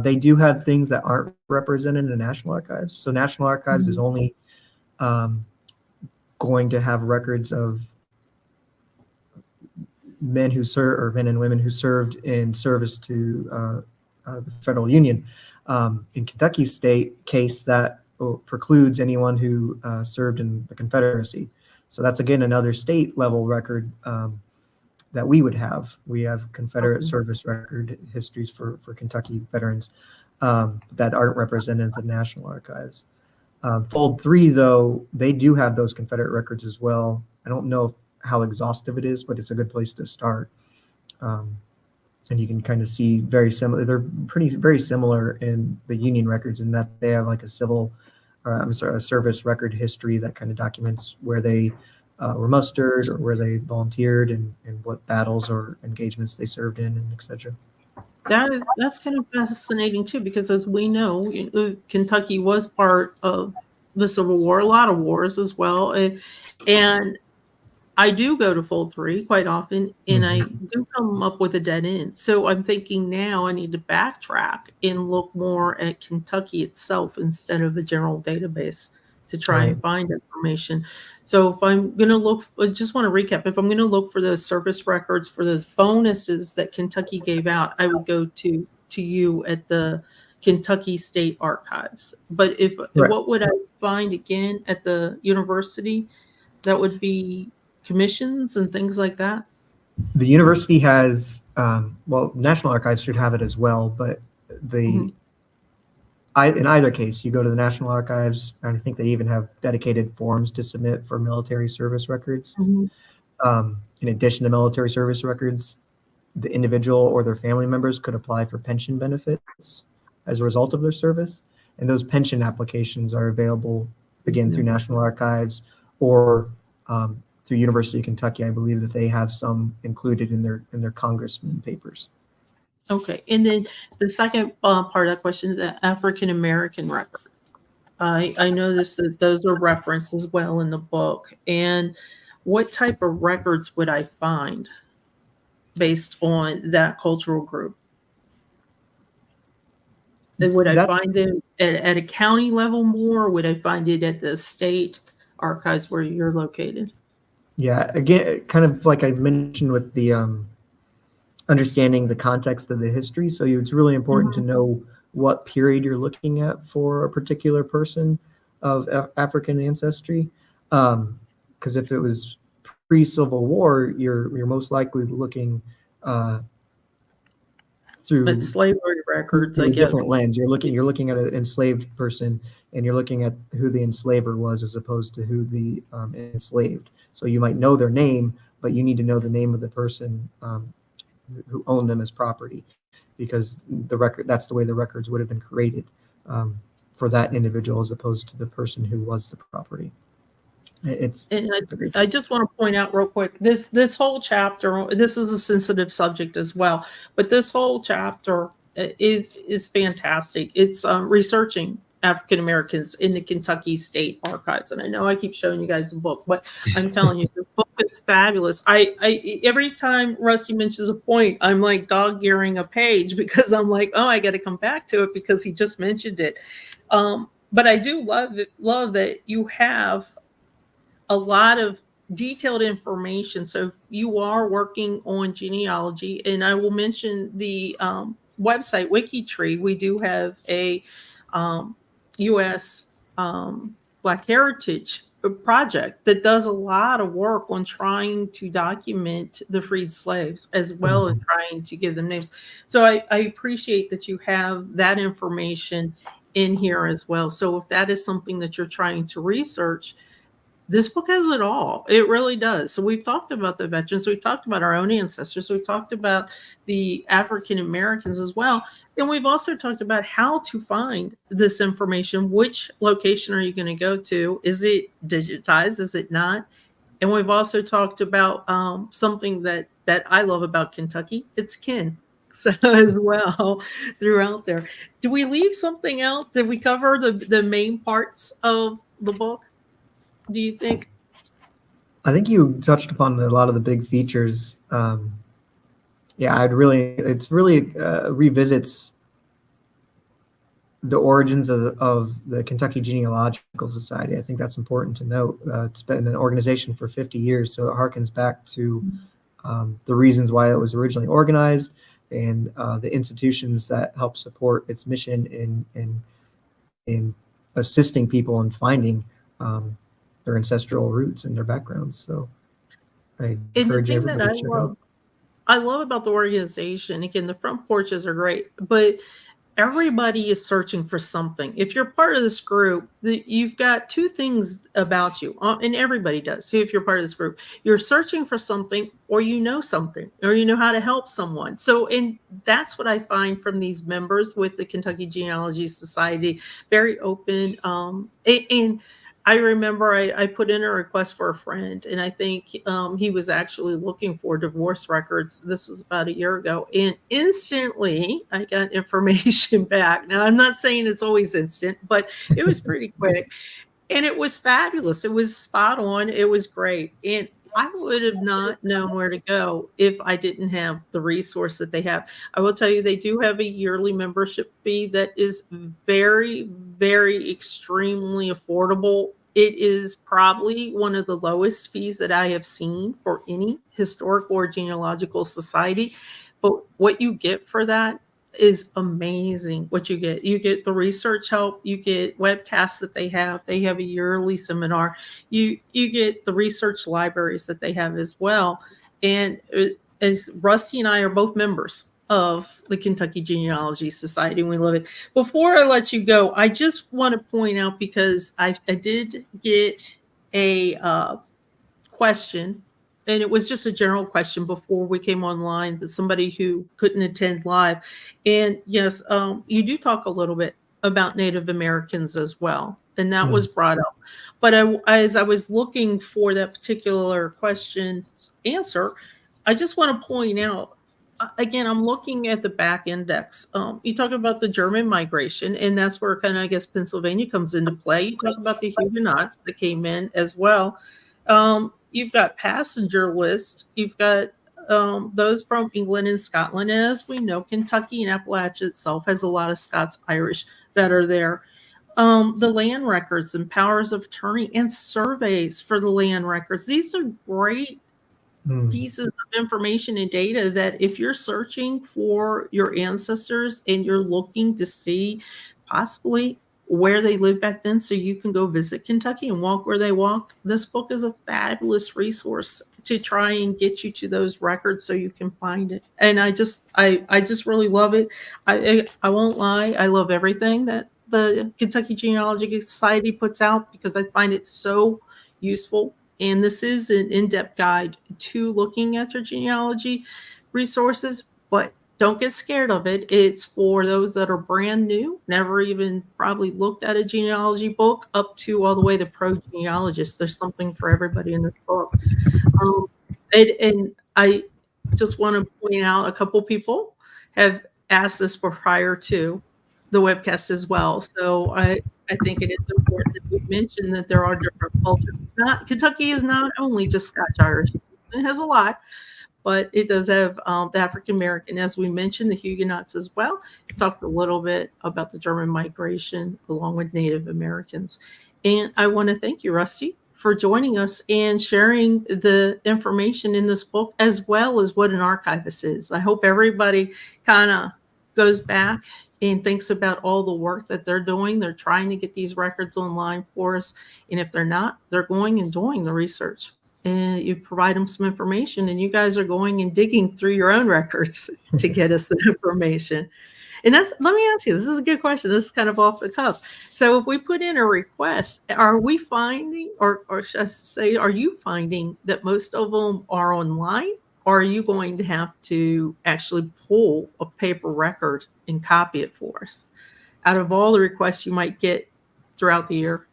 S3: They do have things that aren't represented in the National Archives. So National Archives is only going to have records of men who serve, or men and women who served in service to the federal union. In Kentucky state case, that precludes anyone who served in the Confederacy. So that's, again, another state level record that we would have. We have Confederate service record histories for Kentucky veterans that aren't represented in the National Archives. Fold 3, though, they do have those Confederate records as well. I don't know how exhaustive it is, but it's a good place to start. And you can kind of see very similar. They're very similar in the Union records in that they have like a a service record history that kind of documents where they were mustered or where they volunteered and what battles or engagements they served in, and etc.
S1: That's kind of fascinating too, because as we know, Kentucky was part of the Civil War, a lot of wars as well, and I do go to Fold 3 quite often, and I do come up with a dead end. So I'm thinking now I need to backtrack and look more at Kentucky itself instead of a general database to try and find information. So if I'm going to look, I just want to recap, if I'm going to look for those service records for those bonuses that Kentucky gave out, I would go to you at the Kentucky State Archives. But what would I find again at the university? That would be commissions and things like that.
S3: The university has, National Archives should have it as well, but in either case, you go to the National Archives, and I think they even have dedicated forms to submit for military service records. In addition to military service records, the individual or their family members could apply for pension benefits as a result of their service. And those pension applications are available, again, through National Archives or through University of Kentucky. I believe that they have some included in their congressman papers.
S1: Okay, and then the second part of that question, the African American records. I noticed that those are referenced as well in the book. And what type of records would I find based on that cultural group? Would I find them at a county level more, or would I find it at the state archives where you're located?
S3: Yeah, again, kind of like I mentioned with the understanding the context of the history. So it's really important to know what period you're looking at for a particular person of African ancestry. Because if it was pre-Civil War, you're most likely looking through
S1: slavery records, I guess.
S3: Different lens. You're looking at an enslaved person, and you're looking at who the enslaver was as opposed to who the enslaved. So you might know their name, but you need to know the name of the person who owned them as property, because that's the way the records would have been created for that individual as opposed to the person who was the property.
S1: I just want to point out real quick, this whole chapter, this is a sensitive subject as well, but this whole chapter is fantastic. It's researching African Americans in the Kentucky State Archives. And I know I keep showing you guys the book, but I'm telling you, this book is fabulous. I every time Rusty mentions a point, I'm like dog-earing a page, because I'm like, oh, I got to come back to it because he just mentioned it. But I do love that you have a lot of detailed information. So you are working on genealogy, and I will mention the website WikiTree. We do have a U.S. Black Heritage Project that does a lot of work on trying to document the freed slaves as well as trying to give them names. So I appreciate that you have that information in here as well. So if that is something that you're trying to research, this book has it all. It really does. So we've talked about the veterans. We've talked about our own ancestors. We've talked about the African Americans as well. And we've also talked about how to find this information. Which location are you going to go to? Is it digitized? Is it not? And we've also talked about something that I love about Kentucky. It's kin. So as well throughout there. Do we leave something out? Did we cover the main parts of the book? Do you think?
S3: I think you touched upon a lot of the big features. Yeah, it's really revisits the origins of the Kentucky Genealogical Society. I think that's important to note. It's been an organization for 50 years, so it harkens back to the reasons why it was originally organized and the institutions that help support its mission in assisting people in finding their ancestral roots and their backgrounds. So I encourage everybody to check out.
S1: I love about the organization, again, the front porches are great, but everybody is searching for something. If you're part of this group, you've got two things about you, and everybody does. So if you're part of this group, you're searching for something, or you know something, or you know how to help someone. So, and that's what I find from these members with the Kentucky Genealogy Society, very open. And I remember I put in a request for a friend, and I think he was actually looking for divorce records. This was about a year ago, and instantly I got information back. Now, I'm not saying it's always instant, but it was pretty quick, and it was fabulous. It was spot on. It was great, and I would have not known where to go if I didn't have the resource that they have. I will tell you, they do have a yearly membership fee that is very, very extremely affordable. It is probably one of the lowest fees that I have seen for any historical or genealogical society. But what you get for that is amazing. What you get the research help, you get webcasts that they have a yearly seminar, you get the research libraries that they have as well. And as Rusty and I are both members of the Kentucky Genealogy Society, and we love it. Before I let you go, I just want to point out, because I did get a question, and it was just a general question before we came online, that somebody who couldn't attend live. And yes, you do talk a little bit about Native Americans as well, and that was brought up. But as I was looking for that particular question's answer, I just want to point out, again, I'm looking at the back index. You talk about the German migration, and that's where kind of, I guess, Pennsylvania comes into play. You talk about the Huguenots that came in as well. You've got passenger lists. You've got those from England and Scotland. And as we know, Kentucky and Appalachia itself has a lot of Scots-Irish that are there. The land records and powers of attorney and surveys for the land records. These are great pieces of information and data that if you're searching for your ancestors and you're looking to see possibly where they lived back then, so you can go visit Kentucky and walk where they walked, this book is a fabulous resource to try and get you to those records so you can find it. And I just really love it. I won't lie, I love everything that the Kentucky Genealogical Society puts out, because I find it so useful. And this is an in-depth guide to looking at your genealogy resources, but don't get scared of it. It's for those that are brand new, never even probably looked at a genealogy book, up to all the way to pro genealogists. There's something for everybody in this book. And I just want to point out, a couple people have asked this prior to the webcast as well. So I think it is important that we mention that there are different cultures. Kentucky is not only just Scotch-Irish. It has a lot, but it does have the African American, as we mentioned, the Huguenots as well. We talked a little bit about the German migration along with Native Americans. And I want to thank you, Rusty, for joining us and sharing the information in this book, as well as what an archivist is. I hope everybody kind of goes back and thinks about all the work that they're doing. They're trying to get these records online for us. And if they're not, they're going and doing the research. And you provide them some information, and you guys are going and digging through your own records to get us the information. And let me ask you, this is a good question. This is kind of off the cuff. So if we put in a request, are we finding, or should I say, are you finding that most of them are online? Or are you going to have to actually pull a paper record and copy it for us out of all the requests you might get throughout the year?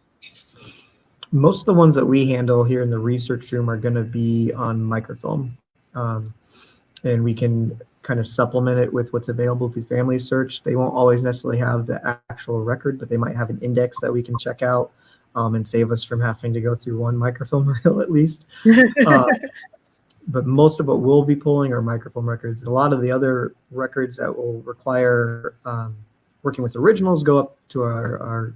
S3: Most of the ones that we handle here in the research room are going to be on microfilm. And we can kind of supplement it with what's available through Family Search. They won't always necessarily have the actual record, but they might have an index that we can check out and save us from having to go through one microfilm reel at least. But most of what we'll be pulling are microfilm records. A lot of the other records that will require working with originals go up to our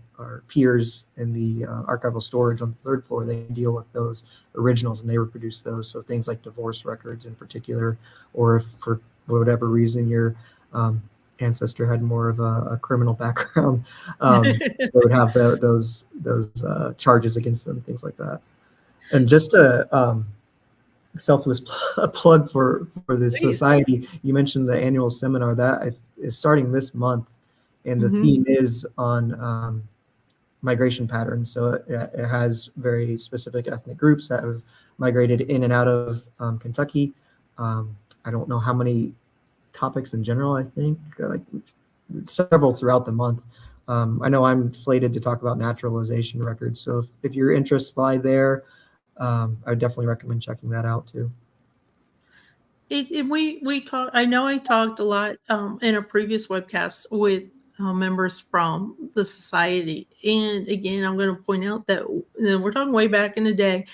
S3: peers in the archival storage on the 3rd floor. They deal with those originals and they reproduce those. So things like divorce records in particular, or if for whatever reason your ancestor had more of a criminal background, they would have those charges against them, things like that. And just a selfless plug for this society, you mentioned the annual seminar that is starting this month, and the theme is on migration patterns. So it has very specific ethnic groups that have migrated in and out of Kentucky. I don't know how many topics in general. I think like several throughout the month. I know I'm slated to talk about naturalization records. So if your interests lie there, I would definitely recommend checking that out too.
S1: We talked. I know I talked a lot in a previous webcast with members from the society, and again, I'm going to point out that we're talking way back in the day.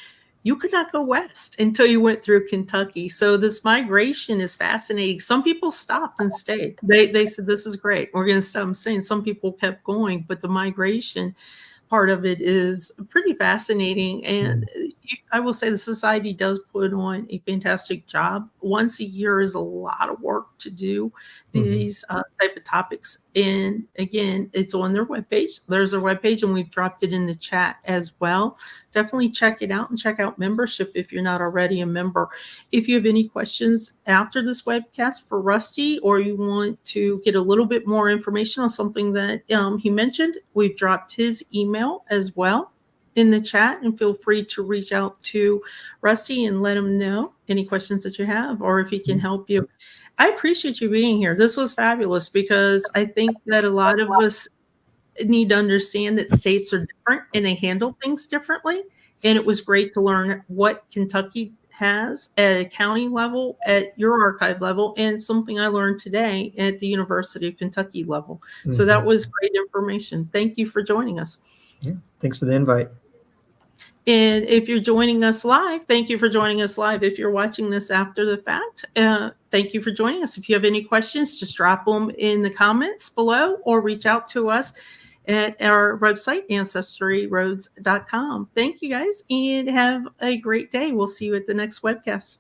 S1: You could not go west until you went through Kentucky. So this migration is fascinating. Some people stopped and stayed. They said, this is great. We're going to stop staying. Some people kept going, but the migration part of it is pretty fascinating. And I will say the society does put on a fantastic job. Once a year is a lot of work to do these type of topics. And again, it's on their webpage. There's their webpage, and we've dropped it in the chat as well. Definitely check it out and check out membership if you're not already a member. If you have any questions after this webcast for Rusty, or you want to get a little bit more information on something that he mentioned, we've dropped his email as well in the chat, and feel free to reach out to Rusty and let him know any questions that you have, or if he can help you. I appreciate you being here. This was fabulous, because I think that a lot of us need to understand that states are different and they handle things differently. And it was great to learn what Kentucky has at a county level, at your archive level, and something I learned today at the University of Kentucky level. So that was great information. Thank you for joining us.
S3: Yeah, thanks for the invite.
S1: And if you're joining us live, thank you for joining us live. If you're watching this after the fact, thank you for joining us. If you have any questions, just drop them in the comments below, or reach out to us at our website, ancestryroads.com. Thank you guys, and have a great day. We'll see you at the next webcast.